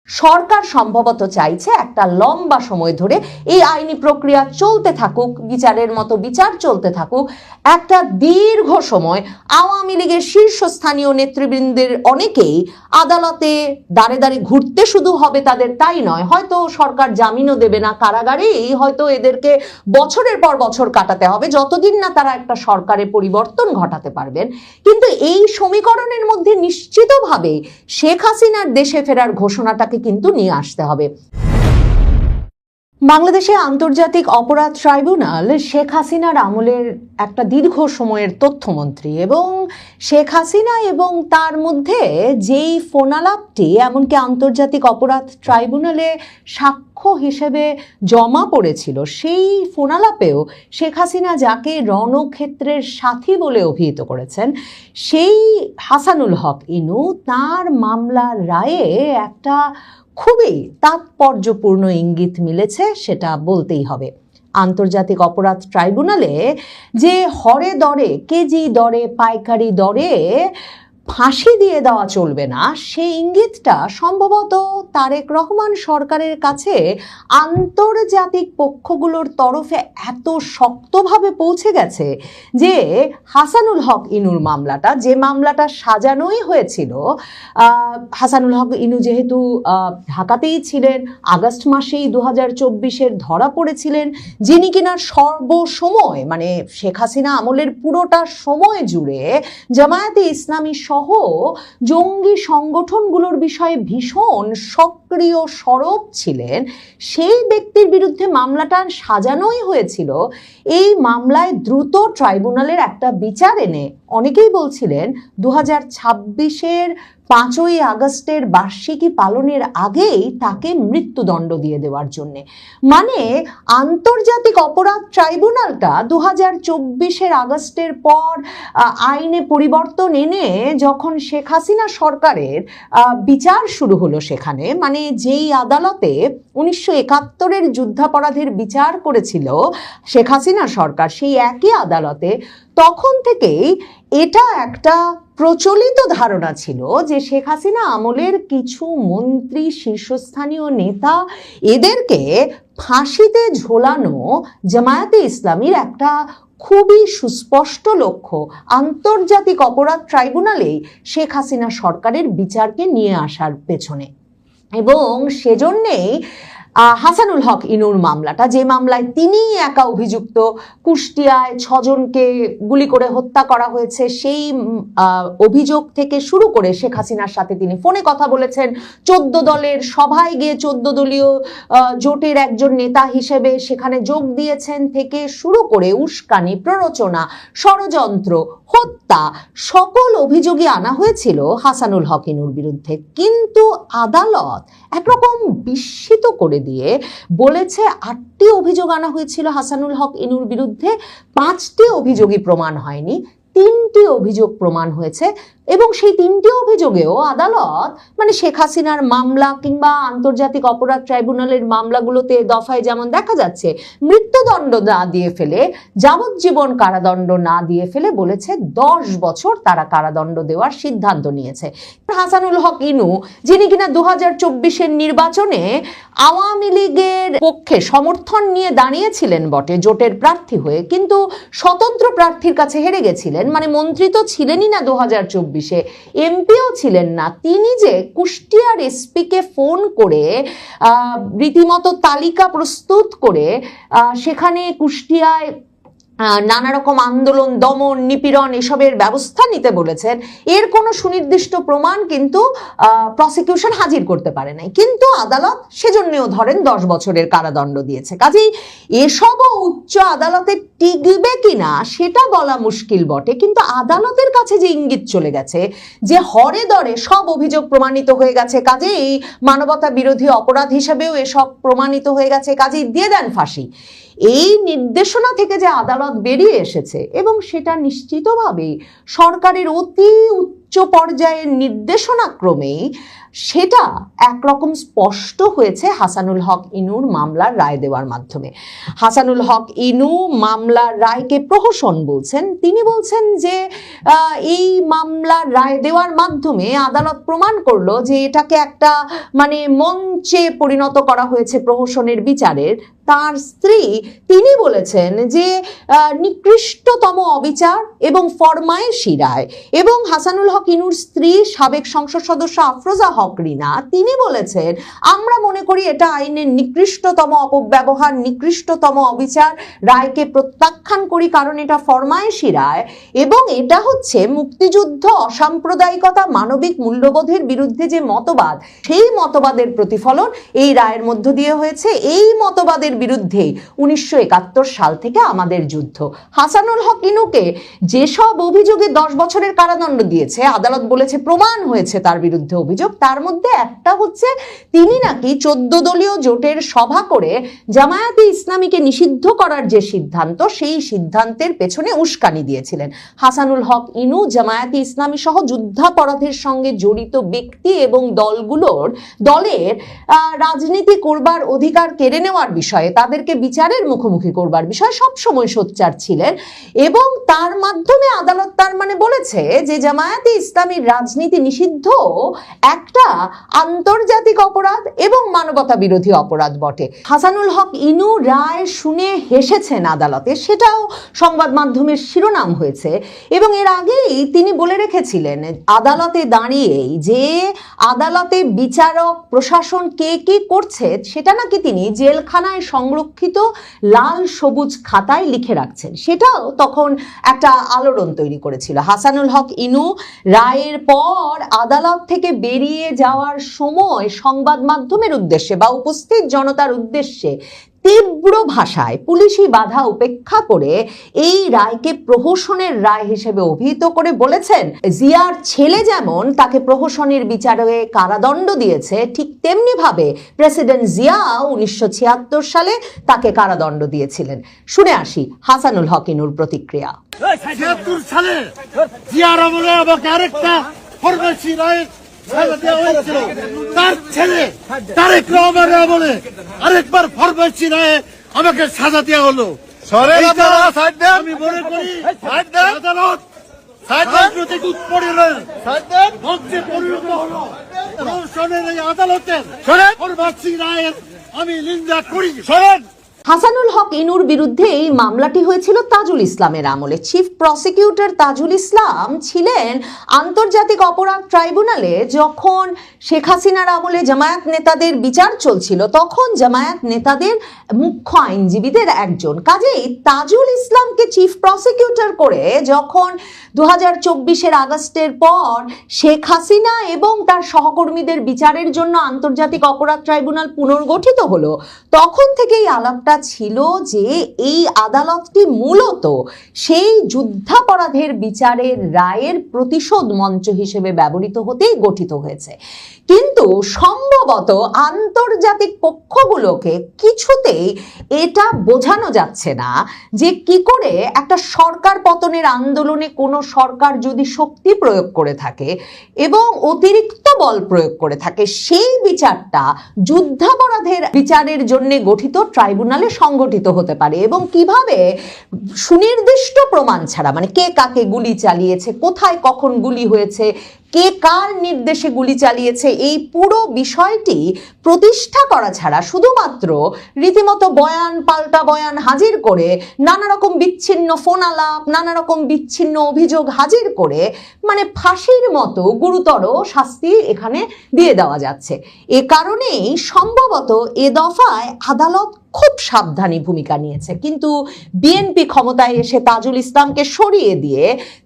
সরকার সম্ভবত চাইছে একটা লম্বা সময় ধরে এই আইনি প্রক্রিয়া চলতে থাকুক, বিচারের মতো বিচার চলতে থাকুক, একটা দীর্ঘ সময় আওয়ামী লীগের শীর্ষস্থানীয় নেতৃবৃন্দের অনেকেই আদালতে দাঁড়ে দাঁড়িয়ে ঘুরতে শুধু হবে তাদের তাই নয়, হয়তো সরকার জামিনও দেবে না, কারাগারেই হয়তো এদেরকে বছরের পর বছর কাটাতে হবে যতদিন না তারা একটা সরকারের পরিবর্তন ঘটাতে পারবেন। কিন্তু এই সমীকরণের মধ্যে নিশ্চিতভাবে শেখ হাসিনার দেশে ফেরার ঘোষণাটাকে কিন্তু নিয়ে আসতে হবে। বাংলাদেশে আন্তর্জাতিক অপরাধ ট্রাইব্যুনাল শেখ হাসিনার আমলের একটা দীর্ঘ সময়ের তথ্যমন্ত্রী, এবং শেখ হাসিনা এবং তার মধ্যে যেই ফোনালাপটি এমনকি আন্তর্জাতিক অপরাধ ট্রাইব্যুনালে সাক্ষ্য হিসেবে জমা পড়েছিল, সেই ফোনালাপেও শেখ হাসিনা যাকে রণক্ষেত্রের সাথী বলে অভিহিত করেছেন সেই হাসানুল হক ইনু তার মামলার রায়ে একটা খুবই তাৎপর্যপূর্ণ ইঙ্গিত মিলেছে, সেটা বলতেই হবে। আন্তর্জাতিক অপরাধ ট্রাইব্যুনালে যে হরে দরে, কেজি দরে, পাইকারি দরে ফাঁসি দিয়ে দেওয়া চলবে না, সেই ইঙ্গিতটা সম্ভবত তারেক রহমান সরকারের কাছে আন্তর্জাতিক পক্ষগুলোর তরফে এত শক্তভাবে পৌঁছে গেছে যে হাসানুল হক ইনুর মামলাটা, যে মামলাটা সাজানোই হয়েছিল, হাসানুল হক ইনু যেহেতু ঢাকাতেই ছিলেন, আগস্ট মাসেই 2024-এর ধরা পড়েছিলেন, যিনি কিনা সর্বসময় মানে শেখ হাসিনা আমলের পুরোটা সময় জুড়ে জামায়াতে ইসলামী সহ জঙ্গি সংগঠনগুলোর বিষয়ে ভীষণ সক্রিয় সরব ছিলেন, সেই ব্যক্তির বিরুদ্ধে মামলাটা সাজানোই হয়েছিল। এই মামলায় দ্রুত ট্রাইব্যুনালের একটা বিচার এনে অনেকেই বলছিলেন 2026-এর 5ই আগস্টের বার্ষিকী পালনের আগেই তাকে মৃত্যুদণ্ড দিয়ে দেওয়ার জন্য। মানে আন্তর্জাতিক অপরাধ ট্রাইব্যুনালটা 2024-এর আগস্টের পর আইনে পরিবর্তন এনে যখন শেখ হাসিনা সরকারের বিচার শুরু হলো সেখানে, মানে যেই আদালতে 1971-এর যুদ্ধাপরাধের বিচার করেছিল শেখ হাসিনা সরকার, সেই একই আদালতে তখন থেকেই এটা একটা প্রচলিত ধারণা ছিল যে শেখ হাসিনা আমলের কিছু মন্ত্রী, শীর্ষস্থানীয় নেতা, এদেরকে ফাঁসিতে ঝোলানো জামায়াতে ইসলামীর একটা খুবই সুস্পষ্ট লক্ষ্য আন্তর্জাতিক অপরাধ ট্রাইব্যুনালেই শেখ হাসিনা সরকারের বিচারকে নিয়ে আসার পেছনে। এবং সেজন্যেই হাসানুল হক ইনুর মামলাটা, যে মামলায় তিনি একা অভিযুক্ত, কুষ্টিয়ায় 6 জনকে গুলি করে হত্যা করা হয়েছে, সেই অভিযোগ থেকে শুরু করে শেখ হাসিনার সাথে তিনি ফোনে কথা বলেছেন, 14 দলের সভায় গিয়ে 14 দলীয় জোটের একজন নেতা হিসেবে সেখানে যোগ দিয়েছেন থেকে শুরু করে উস্কানি, প্ররোচনা, ষড়যন্ত্র, হত্যা, সকল অভিযোগই আনা হয়েছিল হাসানুল হক ইনুর বিরুদ্ধে। কিন্তু আদালত একরকম বিস্মিত করে দিয়ে বলেছে 8টি অভিযোগ আনা হয়েছিল হাসানুল হক ইনুর বিরুদ্ধে, 5টি অভিযোগই প্রমাণ হয়নি, 3টি অভিযোগ প্রমাণ হয়েছে। এবং সেই 3টি অভিযোগেও আদালত মানে শেখ হাসিনার মামলা কিংবা আন্তর্জাতিক অপরাধ ট্রাইব্যুনালের মামলাগুলোতে দফায় যেমন দেখা যাচ্ছে মৃত্যুদণ্ড না দিয়ে ফেলে, যাবজ্জীবন কারাদণ্ড না দিয়ে ফেলে বলেছে 10 বছর তারা কারাদণ্ড দেওয়ার সিদ্ধান্ত নিয়েছে। হাসানুল হক ইনু, যিনি কিনা 2024-এর নির্বাচনে আওয়ামী লীগের পক্ষে সমর্থন নিয়ে দাঁড়িয়েছিলেন বটে জোটের প্রার্থী হয়ে, কিন্তু স্বতন্ত্র প্রার্থীর কাছে হেরে গেছিলেন, মানে মন্ত্রী তো ছিলেনই না 2024-এ, এমপিও ছিলেন না, তিনি যে কুষ্টিয়ার এসপিকে ফোন করে রীতিমতো তালিকা প্রস্তুত করে সেখানে কুষ্টিয়ায় নানা রকম আন্দোলন, দমন, নিপীড়ন এসবের ব্যবস্থা নিতে বলেছেন, এর কোনো সুনির্দিষ্ট প্রমাণ কিন্তু প্রসিকিউশন হাজির করতে পারে নাই, কিন্তু আদালত সেজন্যও ধরেন 10 বছরের কারাদণ্ড দিয়েছে। কাজেই এসবও উচ্চ আদালতে টিকবে কিনা সেটা বলা মুশকিল বটে, কিন্তু আদালতের কাছে যে ইঙ্গিত চলে গেছে যে হরে দরে সব অভিযোগ প্রমাণিত হয়ে গেছে, কাজেই মানবতা বিরোধী অপরাধ হিসেবেও এসব প্রমাণিত হয়ে গেছে, কাজেই দিয়ে দেন ফাঁসি, এই নির্দেশনা থেকে যে আদালত বেরিয়ে এসেছে এবং সেটা নিশ্চিতভাবেই সরকারের অতি উচ্চ উচ্চ পর্যায়ের নির্দেশনা ক্রমেই সেটা একরকম স্পষ্ট হয়েছে হাসানুল হক ইনুর মামলার রায় দেওয়ার মাধ্যমে। হাসানুল হক ইনু মামলার রায়কে প্রহসন বলছেন। তিনি বলছেন যে এই মামলার রায় দেওয়ার মাধ্যমে আদালত প্রমাণ করলো যে এটাকে একটা মঞ্চে পরিণত করা হয়েছে প্রহসনের বিচারের। তার স্ত্রী তিনি বলেছেন যে নিকৃষ্টতম অবিচার এবং ফরমায়েশি রায়। এবং হাসানুল হক ইনুর স্ত্রী সাবেক সংসদ সদস্য আফরোজা হক রিনা তিনি বলেছেন আমরা মনে করি এটা আইনের নিকৃষ্টতম অপব্যবহার, নিকৃষ্টতম অবিচার, রায়কে প্রত্যাখ্যান করি কারণ এটা ফরমায়েশি রায় এবং এটা হচ্ছে মুক্তিযুদ্ধ, অসাম্প্রদায়িকতা, মানবিক মূল্যবোধের বিরুদ্ধে যে মতবাদ সেই মতবাদের প্রতিফলন এই রায়ের মধ্য দিয়ে হয়েছে। এই মতবাদের বিরুদ্ধে 1971 সাল থেকে আমাদের যুদ্ধ। হাসানুল হক ইনুকে যেসব অভিযোগে 10 বছরের কারাদণ্ড দিয়েছে আদালত বলেছে প্রমাণ হয়েছে তার বিরুদ্ধে অভিযোগ, তার মধ্যে একটা হচ্ছে তিনি নাকি 14 দলীয় জোটের সভা করে জামায়াতে ইসলামীকে নিষিদ্ধ করার যে সিদ্ধান্ত সেই সিদ্ধান্তের পেছনে উস্কানি দিয়েছিলেন। হাসানুল হক ইনু জামায়াতে ইসলামী সহ যুদ্ধাপরাধের সঙ্গে জড়িত ব্যক্তি এবং দলের রাজনীতি করবার অধিকার কেড়ে নেওয়ার বিষয়ে, তাদেরকে বিচারের মুখোমুখি করবার বিষয়ে সবসময় সোচ্চার ছিলেন এবং তার মাধ্যমে আদালত তার বলেছে যে জামায়াতে ইসলামীর রাজনীতি নিষিদ্ধ একটা আন্তর্জাতিক অপরাধ এবং মানবতা বিরোধী অপরাধ বটে। হাসানুল হক ইনু রায় শুনে হেসেছেন আদালতে, সেটাও সংবাদ মাধ্যমের শিরোনাম হয়েছে এবং এর আগেই তিনি বলে রেখেছিলেন আদালতে দাঁড়িয়েই যে আদালতে বিচারক প্রশাসন কে কি করছে সেটা নাকি তিনি জেলখানায় সংরক্ষিত লাল সবুজ খাতায় লিখে রাখছেন। সেটাও তখন একটা আলোড়ন তৈরি করেছিল। হাসানুল হক ইনু রায়ের পর আদালত থেকে বেরিয়ে যাওয়ার সময় সংবাদ মাধ্যমের উদ্দেশ্যে বা উপস্থিত জনতার উদ্দেশ্যে তীব্র ভাষায় পুলিশি বাধা উপেক্ষা করে এই রায়কে প্রহসনের রায় হিসেবে অভিহিত করে বলেছেন জিয়ার ছেলে যেমন তাকে প্রহসনের বিচারে কারাদণ্ড দিয়েছে ঠিক তেমনি ভাবে প্রেসিডেন্ট জিয়া 1976 সালে তাকে কারাদণ্ড দিয়েছিলেন। শুনে আসি হাসানুল হক ইনুর প্রতিক্রিয়া। 76 সালে জিয়ার আমলে আমাকে আরেকটা ফরমায়েশি রায় তার ছেলে তারেক রহমানের আমলে আরেকবার ফরমায়েশি রায়ে আমাকে সাজা দেওয়া হলো। আমি মনে করি আদালত রাজনৈতিক উৎপীড়নের মঞ্চে পরিণত হলো। প্রশাসনের এই আদালতের ফরমায়েশি রায়ের আমি নিন্দা করি। হাসানুল হক ইনুর বিরুদ্ধে এই মামলাটি হয়েছিল তাজুল ইসলামের আমলে। চিফ প্রসিকিউটর তাজুল ইসলাম ছিলেন আন্তর্জাতিক অপরাধ ট্রাইব্যুনালে যখন শেখ হাসিনার আমলে জামায়াত নেতাদের বিচার চলছিল, তখন জামায়াত নেতাদের মুখ্য আইনজীবীদের একজন। কাজেই তাজুল ইসলামকে চিফ প্রসিকিউটর করে যখন 2024 আগস্টের পর শেখ হাসিনা এবং তার সহকর্মীদের বিচারের জন্য আন্তর্জাতিক অপরাধ ট্রাইব্যুনাল পুনর্গঠিত হলো, তখন থেকেই আলাপটা ছিল যে এই আদালতটি মূলত সেই যুদ্ধাপরাধের বিচারের রায়ের প্রতিশোধ মঞ্চ হিসেবে ব্যবহৃত হতেই গঠিত হয়েছে। কিন্তু সম্ভবত আন্তর্জাতিক পক্ষগুলোকে কিছুতেই এটা বোঝানো যাচ্ছে না যে কি করে একটা সরকার পতনের আন্দোলনে কোনো সরকার যদি শক্তি প্রয়োগ করে থাকে এবং অতিরিক্ত বল প্রয়োগ করে থাকে, সেই বিচারটা যুদ্ধাপরাধের বিচারের জন্য গঠিত ট্রাইব্যুনালে সংগঠিত হতে পারে এবং কিভাবে সুনির্দিষ্ট প্রমাণ ছাড়া, কে কাকে গুলি চালিয়েছে, কোথায় কখন গুলি হয়েছে, কে কার নির্দেশে গুলি চালিয়েছে, এই পুরো বিষয়টি প্রতিষ্ঠা করা ছাড়া শুধুমাত্র রীতিমতো বয়ান পাল্টা বয়ান হাজির করে নানা রকম বিচ্ছিন্ন ফোন আলাপ, নানা রকম বিচ্ছিন্ন অভিযোগ হাজির করে ফাঁসির মতো গুরুতর শাস্তি এখানে দিয়ে দেওয়া যাচ্ছে। এ কারণেই সম্ভবত এ দফায় আদালত খুব সাবধানী ভূমিকা নিয়েছে। কিন্তু বিএনপি ক্ষমতায় এসে তাজুল ইসলামকে সরিয়ে দিয়ে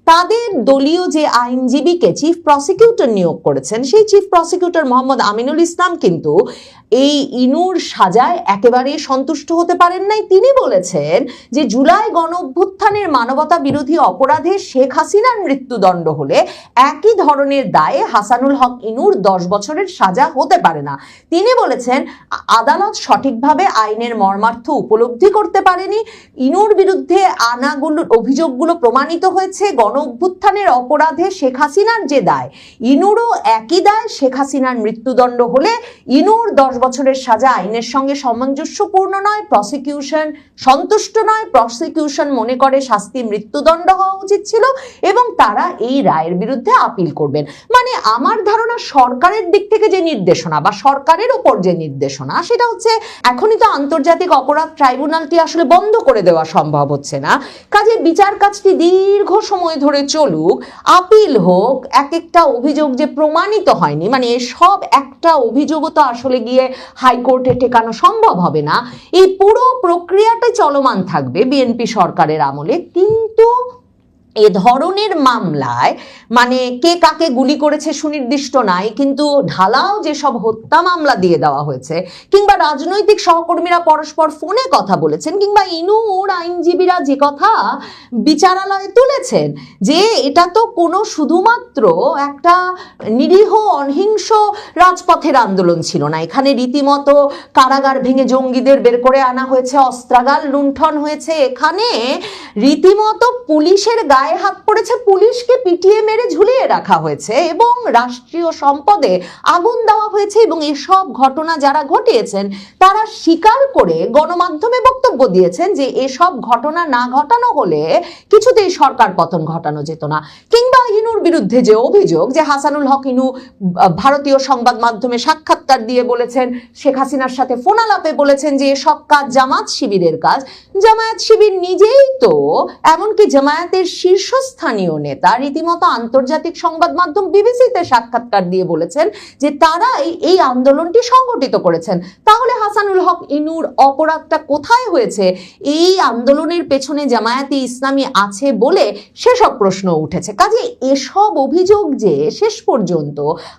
তাদের দলীয় যে আইনজীবীকে চিফ প্রসিকিউটর নিয়োগ করেছেন, সেই চিফ প্রসিকিউটর মোহাম্মদ আমিনুল ইসলাম কিন্তু এই ইনুর সাজায় একেবারেই সন্তুষ্ট হতে পারেন নাই। তিনি বলেছেন যে জুলাই গণ অভ্যুত্থানের মানবতা বিরোধী অপরাধে শেখ হাসিনার মৃত্যুদণ্ড হলে একই ধরনের দায়ে হাসানুল হক ইনুর 10 বছরের সাজা হতে পারে না। তিনি বলেছেন আদালত সঠিকভাবে আইনের আইনের মর্মার্থ উপলব্ধি করতে পারেনি। ইনুর বিরুদ্ধে অভিযোগগুলো প্রমাণিত হয়েছে। গণ অভ্যুত্থানের অপরাধে শেখ হাসিনার যে দায়, ইনুরও একই দায়। শেখ হাসিনার মৃত্যুদণ্ড হলে ইনুর 10 বছরের সাজা আইনের সঙ্গে সামঞ্জস্যপূর্ণ নয়। প্রসিকিউশন সন্তুষ্ট নয়। প্রসিকিউশন মনে করে শাস্তি মৃত্যুদণ্ড হওয়া উচিত ছিল এবং তারা এই রায়ের বিরুদ্ধে আপিল করবেন। মানে আমার ধারণা সরকারের দিক থেকে যে নির্দেশনা বা সরকারের উপর যে নির্দেশনা, সেটা হচ্ছে এখনই তো আন্তর্জাতিক অপরাধ ট্রাইব্যুনালটি আসলে বন্ধ করে দেওয়া সম্ভব হচ্ছে না। কাজে বিচার কাজটি দীর্ঘ সময় ধরে চলুক, আপিল হোক। এক একটা অভিযোগ যে প্রমাণিত হয়নি, মানে সব একটা অভিযোগও তো আসলে গিয়ে হাইকোর্টে টেকানো সম্ভব হবে না। এই পুরো প্রক্রিয়াটা চলমান থাকবে বিএনপি সরকারের আমলে। কিন্তু এ ধরনের মামলায় মানে কে কাকে গুলি করেছে সুনির্দিষ্ট নাই, কিন্তু ঢালাও যেসব হত্যা মামলা দিয়ে দেওয়া হয়েছে, কিংবা রাজনৈতিক সহকর্মীরা পরস্পর ফোনে কথা বলেছেন, কিংবা ইনুর আইনজীবীরা যে কথা বিচারালয়ে তুলেছেন যে এটা তো কোনো শুধুমাত্র একটা নিরীহ অহিংস রাজপথের আন্দোলন ছিল না, এখানে রীতিমতো কারাগার ভেঙে জঙ্গিদের বের করে আনা হয়েছে, অস্ত্রাগার লুণ্ঠন হয়েছে, এখানে রীতিমতো পুলিশের গায়ে হাত পড়েছে, পুলিশকে পিটিয়ে মেরে ঝুলিয়ে রাখা হয়েছে এবং রাষ্ট্রীয় সম্পদে আগুন দেওয়া হয়েছে। এবং এসব ঘটনা যারা ঘটিয়েছেন তারা স্বীকার করে গণমাধ্যমে বক্তব্য দিয়েছেন যে এসব ঘটনা না ঘটানো হলে কিছুতেই সরকার পতন ঘটানো যেত না। কিংবা ইনুর বিরুদ্ধে যে অভিযোগ যে হাসানুল হক ইনু ভারতীয় সংবাদ মাধ্যমে সাক্ষাৎকার দিয়ে বলেছেন, শেখ হাসিনার সাথে ফোনালাপে বলেছেন যে এসব কাজ জামাত শিবিরের কাজ। জামায়াত শিবির নিজেই তো, এমনকি জামায়াতের শীর্ষস্থানীয় নেতা রীতিমতো আন্তর্জাতিক সংবাদ মাধ্যম বিবিসিতে সাক্ষাৎকার দিয়ে বলেছেন যে তারাই এই আন্দোলনটি সংগঠিত করেছেন। তাহলে হাসানুল হক ইনুর অপরাধটা কোথায় হয়েছে? এই আন্দোলনের পেছনে জামায়াতে ইসলামী আছে বলে সেসব প্রশ্ন উঠেছে। কাজে এসব অভিযোগ যে শেষ পর্যন্ত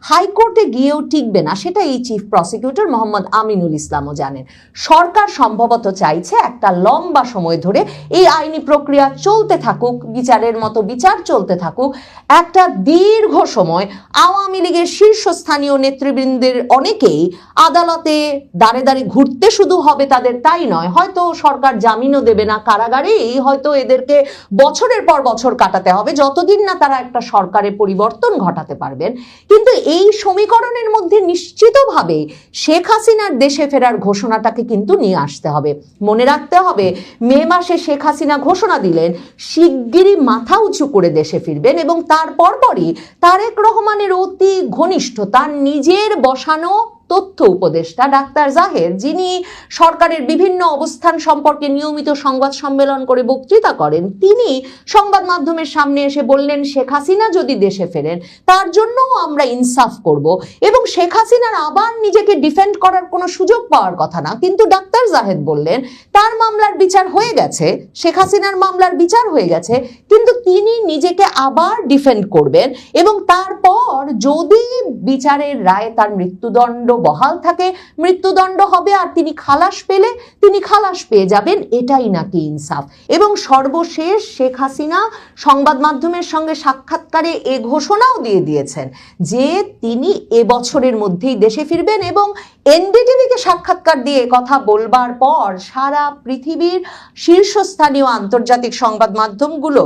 হাইকোর্টে গিয়েও টিকবে না, সেটা এই চিফ প্রসিকিউটর মোহাম্মদ আমিনুল ইসলামও জানেন। সরকার সম্ভবত চাইছে একটা লম্বা সময় ধরে এই আইনি প্রক্রিয়া চলতে থাকুক, বিচারের মতো বিচার চলতে থাকুক, একটা দীর্ঘ সময় আওয়ামী লীগের শীর্ষস্থানীয় নেতৃবৃন্দের অনেকেই আদালতে দাঁড়ে দাঁড়িয়ে ঘুরতে শুধু হবে তাদের, তাই নয়, হয়তো সরকার জামিনও দেবে না, কারাগারেই হয়তো এদেরকে বছরের পর বছর কাটাতে হবে যতদিন না তারা একটা সরকারের পরিবর্তন ঘটাতে পারবেন। কিন্তু এই সমীকরণের মধ্যে নিশ্চিতভাবে শেখ হাসিনার দেশে ফেরার ঘোষণাটাকে কিন্তু নিয়ে আসতে হবে। মনে রাখতে হবে মে মাসে শেখ হাসিনা ঘোষণা দিলেন শিগগিরই মাথা উঁচু করে দেশে ফিরবেন এবং তারপরই তারেক রহমানের অতি ঘনিষ্ঠ তার নিজের বসানো তথ্য উপদেষ্টা ডাক্তার জাহের, যিনি সরকারের বিভিন্ন অবস্থান সম্পর্কে নিয়মিত সংবাদ সম্মেলন করে বক্তৃতা করেন, তিনি সংবাদ মাধ্যমের সামনে এসে বললেন শেখ হাসিনা যদি দেশে ফেরেন তার জন্য আমরা ইনসাফ করব এবং শেখ হাসিনার আবার নিজেকে ডিফেন্ড করার কোনো সুযোগ পাওয়ার কথা না। কিন্তু ডাক্তার জাহেদ বললেন তার মামলার বিচার হয়ে গেছে, শেখ হাসিনার মামলার বিচার হয়ে গেছে, কিন্তু তিনি নিজেকে আবার ডিফেন্ড করবেন এবং তারপর যদি বিচারের রায়ে তার মৃত্যুদণ্ড বহাল থাকে মৃত্যুদণ্ড হবে আর তিনি খালাস পেলে তিনি খালাস পেয়ে যাবেন, এটাই নাকি ইনসাফ। এবং সর্বশেষ শেখ হাসিনা সংবাদ মাধ্যমের সঙ্গে সাক্ষাৎকারে এ ঘোষণাও দিয়ে দিয়েছেন যে তিনি এবছরের মধ্যেই দেশে ফিরবেন এবং এনডিটিভিকে সাক্ষাৎকার দিয়ে কথা বলবার পর সারা পৃথিবীর শীর্ষস্থানীয় আন্তর্জাতিক সংবাদ মাধ্যমগুলো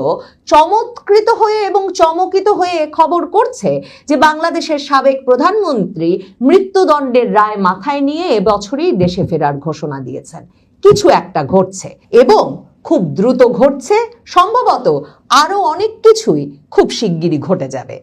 চমৎকৃত হয়ে এবং চমকিত হয়ে খবর করছে যে বাংলাদেশের সাবেক প্রধানমন্ত্রী মৃত্যুদণ্ডের রায় মাথায় নিয়ে এবছরই দেশে ফেরার ঘোষণা দিয়েছেন। কিছু একটা ঘটছে এবং খুব দ্রুত ঘটছে, সম্ভবত আরো অনেক কিছুই খুব শিগগিরই ঘটে যাবে।